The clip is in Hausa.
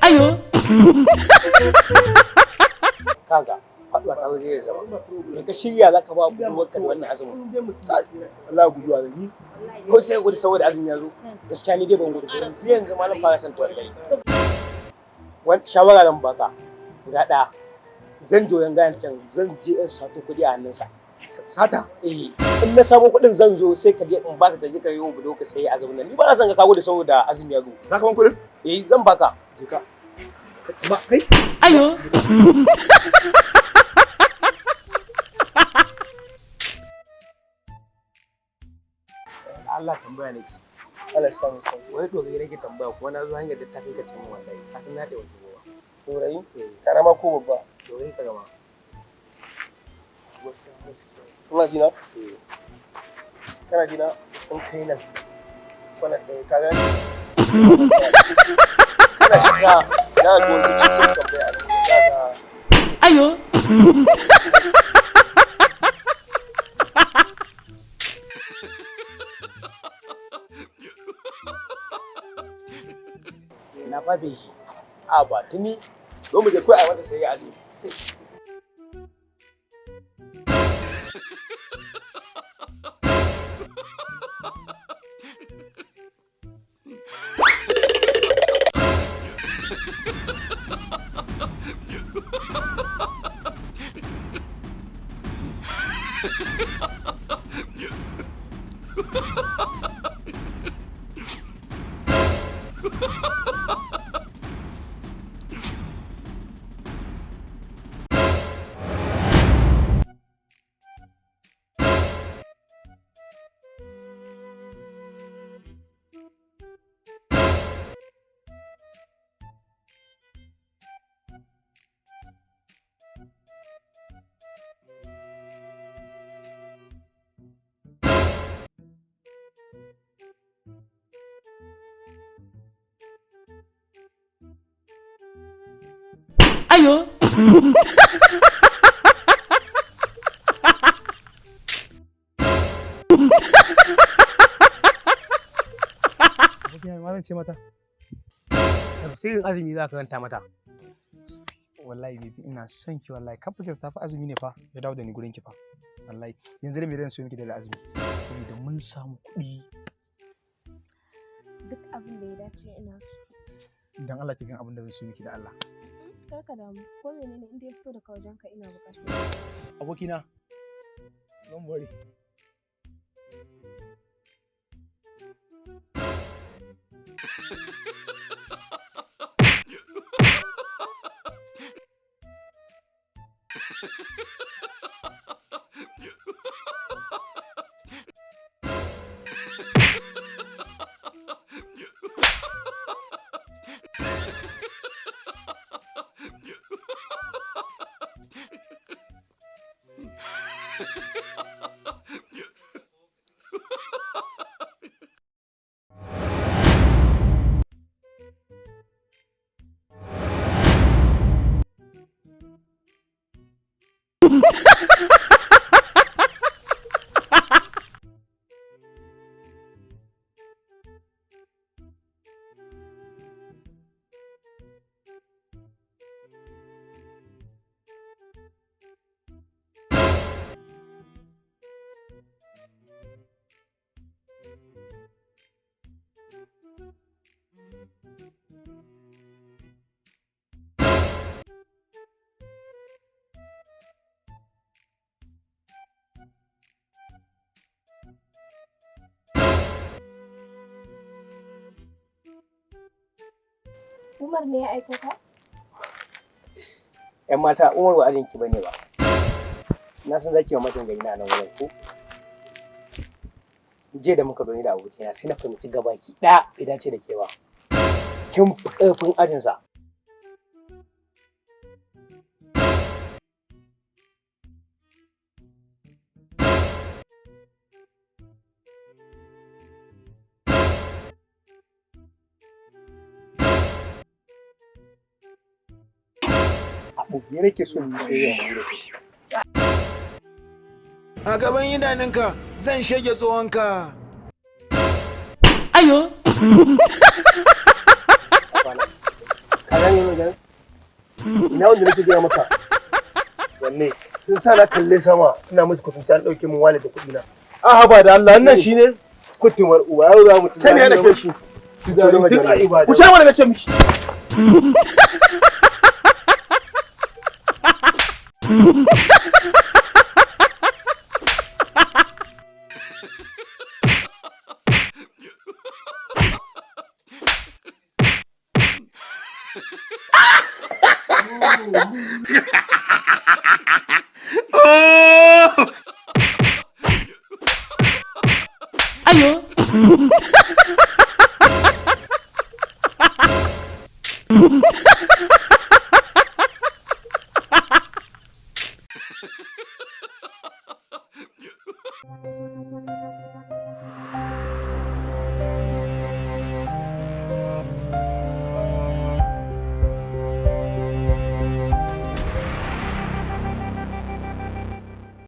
Ayo. Kaga faɗuwa ta waje ya zama. Me ka shirya za ka ba budurwarka da wannan azumin? Allah guduwa da ni. Ko sai gudu saboda azumi ya zo. Gaskiya ni dai ban gudu. Yanzu ma nan fara san ta wallahi. Wani shawara zan baka. Guda ɗaya. Zan joyan gayan can zan je in sato kuɗi a hannunsa. Sata? Eh. In na samu kuɗin zan zo sai ka je in baka ka je ka yi wa budurwarka sai ya azumin nan. Ni ba na san ka gudu saboda azumi ya zo. Za ka ban kuɗin? Eh zan baka. Je ka. Ba kai. Ayo. Allah tambaya nake. Allah ya samu sauki. Wai to nake tambaya kuma na zo hanyar da ta kai ka cikin wallahi. Ka san na da wata gowa. Dorayi? Karama ko babba? Dorayi karama. Kana jina? Kana jina? In kai nan. Wannan ɗaya ka gani? Kana shiga na ga wani cikin tambaya a nan. Ayo. Na fafe shi a ba tuni don mu je kai a wata sai ya azumi. Ayo. Malam ce mata. Tafsirin azumi za ka ranta mata. Wallahi baby ina son ki wallahi. Kan fikin tafi azumi ne fa ya dawo da ni gurin ki fa. Wallahi yanzu da me zan so miki da azumi. Saboda mun samu kuɗi. Duk abin da ya dace ina so. Dan Allah ki gan abin da zan so miki da Allah. Kar ka damu. Ko menene inda ya fito daga wajenka ina bukata. Abokina. Don't worry. Umar ne ya aiko ka? ‘Yan mata, Umar ba ajinki ba ne ba. Na san zaki wa matan gari na nan wurin ko? Jiya da muka doni da abokina sai na fahimci gabaki ɗaya bai dace da ke ba. Kin fi ƙarfin ajinsa. Ya nake so mu soyayya da shi. A gaban idanunka zan shege tsohonka. Ayo. Kanan ina wanda nake gaya maka wanne sun sa na kalle sama ina musu kufin sai an dauke min wallet da kuɗi na a haba da Allah wannan shine kutumar uwa yau za mu ci sai ne nake shi duk a ibada ku sha mana nace miki Ayo.